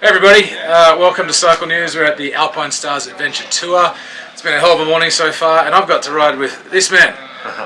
Hey everybody, welcome to Cycle News. We're at the Alpinestars Adventure Tour. It's been a hell of a morning so far, and I've got to ride with this man,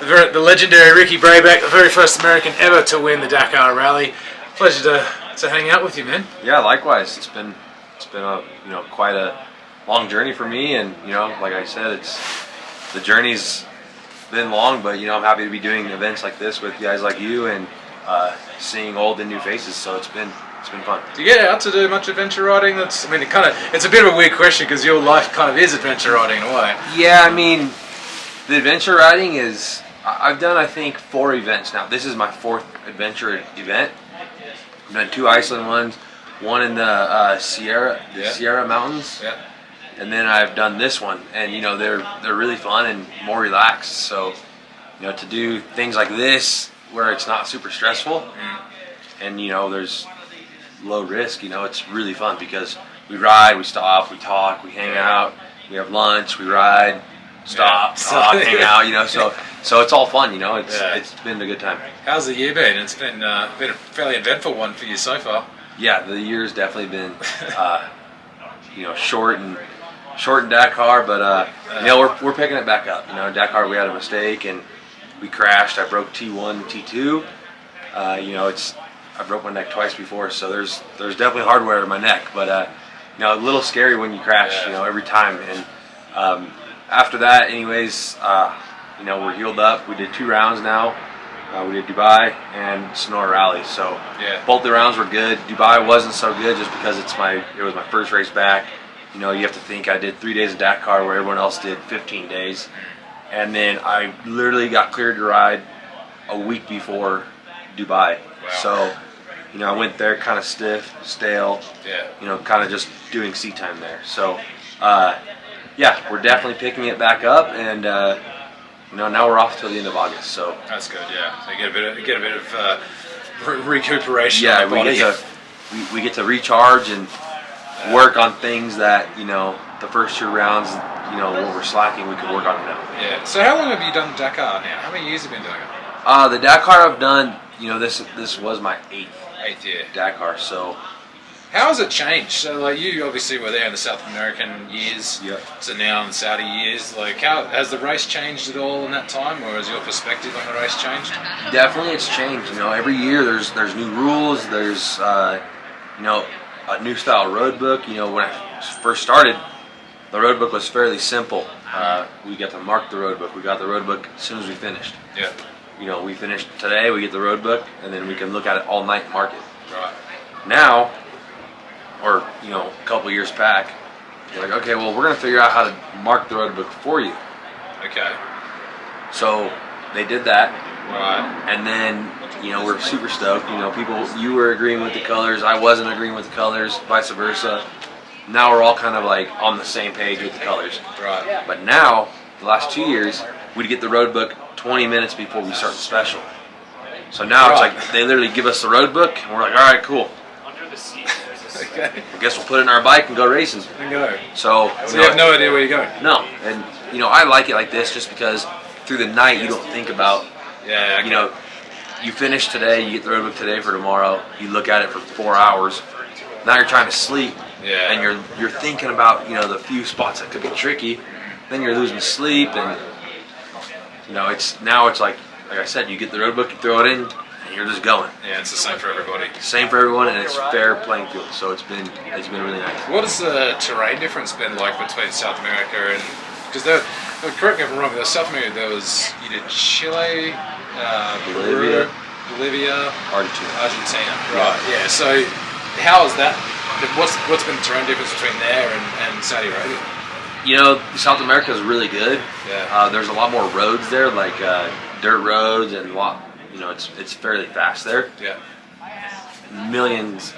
the legendary Ricky Brabec, the very first American ever to win the Dakar Rally. Pleasure to hang out with you, man. Yeah, likewise. It's been a quite a long journey for me, and like I said, the journey's been long, but I'm happy to be doing events like this with guys like you and seeing old and new faces. So it's been fun. Do you get out to do much adventure riding? It's a bit of a weird question because your life kind of is adventure riding in a way. Yeah, I mean, the adventure riding is, I've done I think 4 events now. This is my 4th adventure event. I've done 2 Iceland ones, one in the Sierra Mountains, and then I've done this one. And they're really fun and more relaxed. So to do things like this where it's not super stressful, and there's low risk, it's really fun because we ride, we stop, we talk, we hang out, we have lunch, we ride, stop, talk, hang out, so it's all fun, it's been a good time. How's the year been? It's been a fairly eventful one for you so far. Yeah, the year's definitely been short in Dakar, but we're picking it back up. Dakar, we had a mistake and we crashed. I broke T1 and T2. I broke my neck twice before, so there's definitely hardware in my neck, but a little scary when you crash, every time. And after that, anyways, we're healed up. We did 2 rounds now. We did Dubai and Sonora Rally, so both the rounds were good. Dubai wasn't so good just because it was my first race back. You have to think I did 3 days of Dakar where everyone else did 15 days, and then I literally got cleared to ride a week before Dubai. Wow. So I went there kind of stiff, stale, kind of just doing seat time there. So, we're definitely picking it back up, and now we're off till the end of August. So that's good, yeah. So you get a bit of recuperation. Yeah, on the body. we get to recharge and work on things that the first 2 rounds, when we're slacking, we can work on them now. Yeah. So how long have you done Dakar now? How many years have you been doing it? The Dakar I've done, this was my 8th year Dakar. So how has it changed? So you obviously were there in the South American years, to now in the Saudi years. How has the race changed at all in that time, or has your perspective on the race changed? Definitely, it's changed. Every year there's new rules. There's a new style road book. When I first started, the road book was fairly simple. We got to mark the road book. We got the road book as soon as we finished. Yeah. We finished today, we get the road book, and then we can look at it all night and mark it. Right. Now, or a couple years back, you're like, okay, well, we're going to figure out how to mark the road book for you. Okay. So they did that. Right. And then, we're super stoked. You were agreeing with the colors, I wasn't agreeing with the colors, vice versa. Now we're all kind of on the same page with the colors. Right. But now, the last 2 years, we'd get the road book 20 minutes before we start the special. So now it's like they literally give us the road book, and we're like, all right, cool. Okay. I guess we'll put it in our bike and go racing. And go. So you have no idea where you're going? No. And, I like it like this just because through the night you don't think about, you finish today, you get the road book today for tomorrow, you look at it for 4 hours. Now you're trying to sleep, and you're thinking about, the few spots that could be tricky. Then you're losing sleep, and it's like I said, you get the road book, you throw it in, and you're just going. Yeah, it's the same for everybody. Same for everyone, and it's fair playing field. So it's been really nice. What has the terrain difference been like between South America and? Because correct me if I'm wrong. South America, you did Chile, Bolivia, Argentina. Right. Yeah. So how is that? What's been the terrain difference between there and Saudi Arabia? South America is really good. Yeah. There's a lot more roads there, like dirt roads, and it's fairly fast there. Yeah. Millions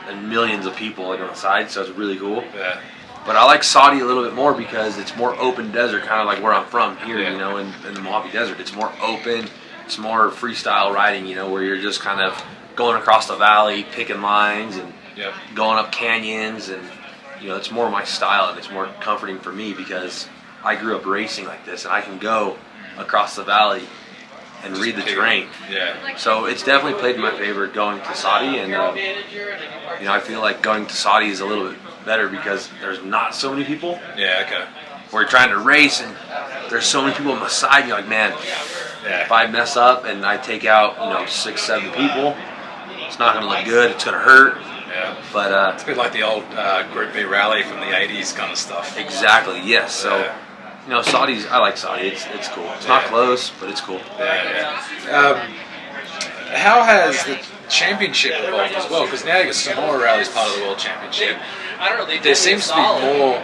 and millions of people on the side, so it's really cool. Yeah. But I like Saudi a little bit more because it's more open desert, kind of like where I'm from here. In the Mojave Desert, it's more open. It's more freestyle riding. Where you're just kind of going across the valley, picking lines, and going up canyons and. It's more my style, and it's more comforting for me because I grew up racing like this, and I can go across the valley and read the terrain. Yeah. So it's definitely played in my favor going to Saudi, and you know, I feel like going to Saudi is a little bit better because there's not so many people. Yeah. Okay. We're trying to race, and there's so many people on the side. You're like, man, if I mess up and I take out, you know, 6, 7 people, it's not going to look good. It's going to hurt. Yeah. But it's a bit like the old Group B rally from the '80s kind of stuff. exactly, yes. So, you know, Saudi's, I like Saudi. It's cool. It's not close, but it's cool. Yeah. How has the championship evolved as well? Because now you've got Samoa Rally as part of the World Championship. There seems to be more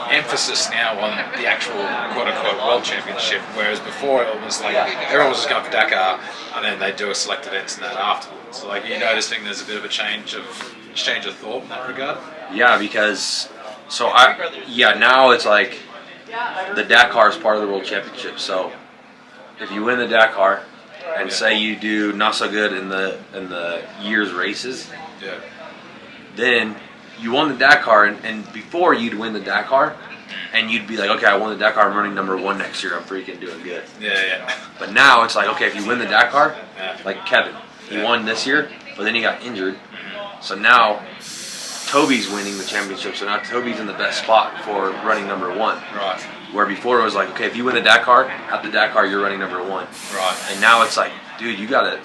emphasis now on the actual quote-unquote World Championship, whereas before it was like everyone was just going for Dakar, and then they do a select events and that afterwards. So like, you noticing there's a bit of a change of thought in that regard? Yeah, because now it's like the Dakar is part of the World Championship. So if you win the Dakar and say you do not so good in the year's races, then you won the Dakar, and before you'd win the Dakar, and you'd be like, okay, I won the Dakar, I'm running #1 next year, I'm freaking doing good. Yeah. But now it's like, okay, if you win the Dakar, like Kevin, he won this year, but then he got injured. So now Toby's winning the championship, so now Toby's in the best spot for running #1. Right. Where before it was like, okay, if you win the Dakar, at the Dakar you're running #1. Right. And now it's like, dude, you gotta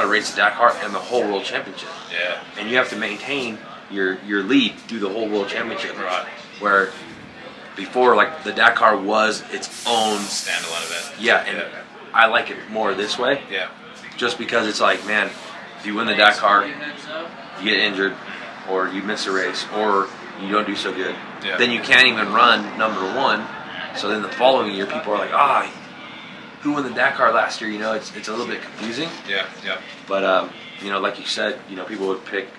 race the Dakar and the whole World Championship. Yeah. And you have to maintain your lead through the whole World Championship. Right. Where before, like, the Dakar was its own standalone event. Yeah, and I like it more this way. Yeah. Just because it's like, man, if you win the Dakar, you get injured, or you miss a race, or you don't do so good, then you can't even run #1. So then the following year, people are like, who won the Dakar last year? You know, it's a little bit confusing. Yeah. But you know, like you said, you know, people would pick,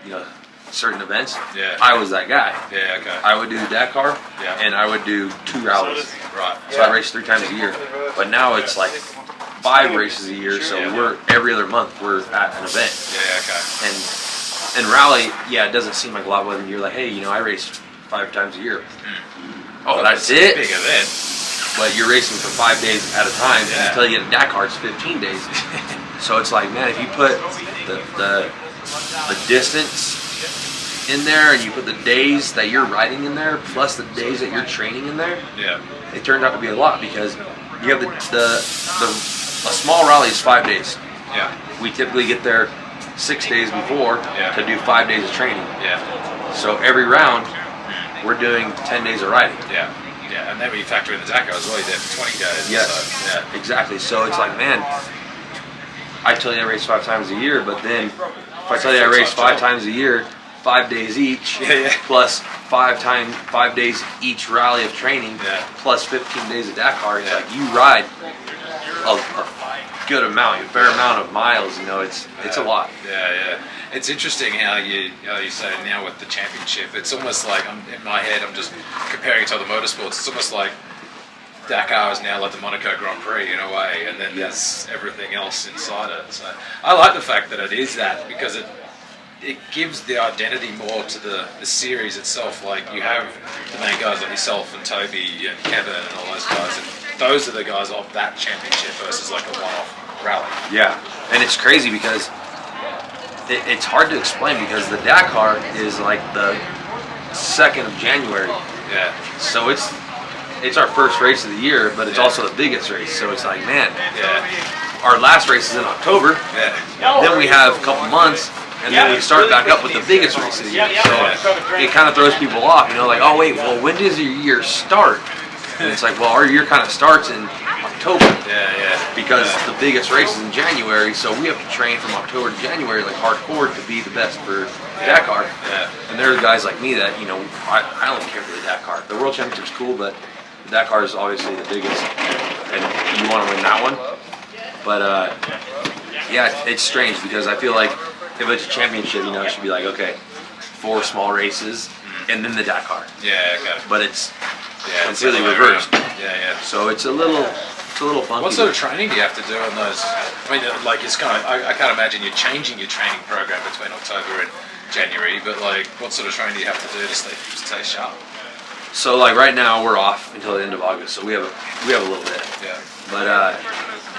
you know, certain events. Yeah. I was that guy. Yeah. Okay. I would do the Dakar, and I would do 2 rallies. Right. So I raced 3 times a year. But now it's like 5 races a year. So we're every other month we're at an event. Yeah. Okay. And rally, it doesn't seem like a lot when you're like, hey, you know, I race 5 times a year. Oh, that's it? Big event. But you're racing for 5 days at a time until you get a Dakar, it's 15 days. So it's like, man, if you put the distance in there and you put the days that you're riding in there plus the days that you're training in there, it turned out to be a lot because you have a small rally is 5 days. Yeah. We typically get there 6 days before to do 5 days of training. Yeah. So every round, we're doing 10 days of riding. Yeah. Yeah, and then when you factor in the Dakar as well, you're there for 20 days. Yes, So, exactly. So it's like, man, I tell you I race 5 times a year, but then if I tell you I race 5 times a year, 5 days each, plus 5 days each rally of training, plus 15 days of Dakar, it's like you ride a good amount, a fair amount of miles. You know, it's a lot. Yeah. It's interesting how you say now with the championship. It's almost like in my head, I'm just comparing it to other motorsports. It's almost like Dakar is now like the Monaco Grand Prix in a way, and then there's everything else inside it. So I like the fact that it is that because it gives the identity more to the series itself. Like you have the main guys like yourself and Toby and Kevin and all those guys, and those are the guys of that championship versus like a one-off rally. Yeah, and it's crazy because it's hard to explain because the Dakar is like the 2nd of January. Yeah. So it's our first race of the year, but it's also the biggest race. So it's like, man, our last race is in October. Yeah. Then we have a couple months, and then we start back up with the biggest race of the year. So it kind of throws people off, you know, like, oh wait, well when does your year start? And it's like, well, our year kind of starts in October. Because the biggest race is in January, so we have to train from October to January like hardcore to be the best for Dakar. And there are guys like me that, you know, I don't care for the Dakar. The World Championship's cool, but the Dakar is obviously the biggest, and you want to win that one. But it's strange because I feel like if it's a championship, you know, it should be like, okay, 4 small races and then the Dakar. But it's completely reversed. So it's a little funky. What sort of training do you have to do on those? I mean, like it's kind of, I can't imagine you're changing your training program between October and January, but like what sort of training do you have to do to stay sharp? So like right now we're off until the end of August, so we have a little bit. Yeah. But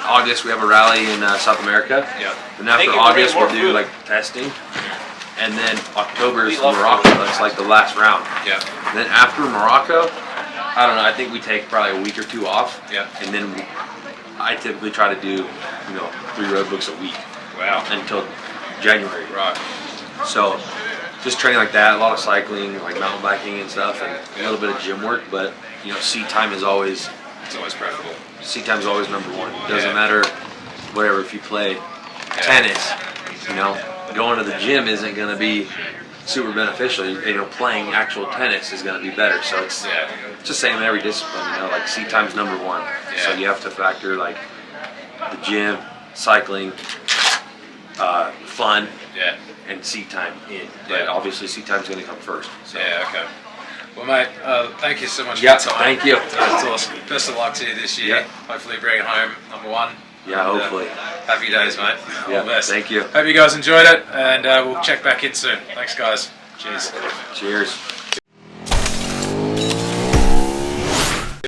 August we have a rally in South America. Yeah. And after August we'll do like testing. And then October is Morocco. That's like the last round. Yeah. And then after Morocco, I don't know. I think we take probably a week or two off. Yeah. And then I typically try to do 3 road books a week. Wow. Until January. Right. So just training like that, a lot of cycling, like mountain biking and stuff, and a little bit of gym work. But seat time is always preferable. Seat time is always number one. It doesn't matter whatever if you play tennis. Going to the gym isn't going to be super beneficial. Playing actual tennis is going to be better. So it's the same in every discipline. Like seat time's number one. Yeah. So you have to factor like the gym, cycling, fun, and seat time in. But obviously seat time's going to come first. So. Yeah. Okay. Well, mate, thank you so much for Yeah, your time. thank you. That's awesome. Best of luck to you this year. Yeah. Hopefully bring it home #1. Yeah, hopefully. Happy days, mate. All Yeah, the best. thank you. Hope you guys enjoyed it, and we'll check back in soon. Thanks, guys. Cheers. Cheers.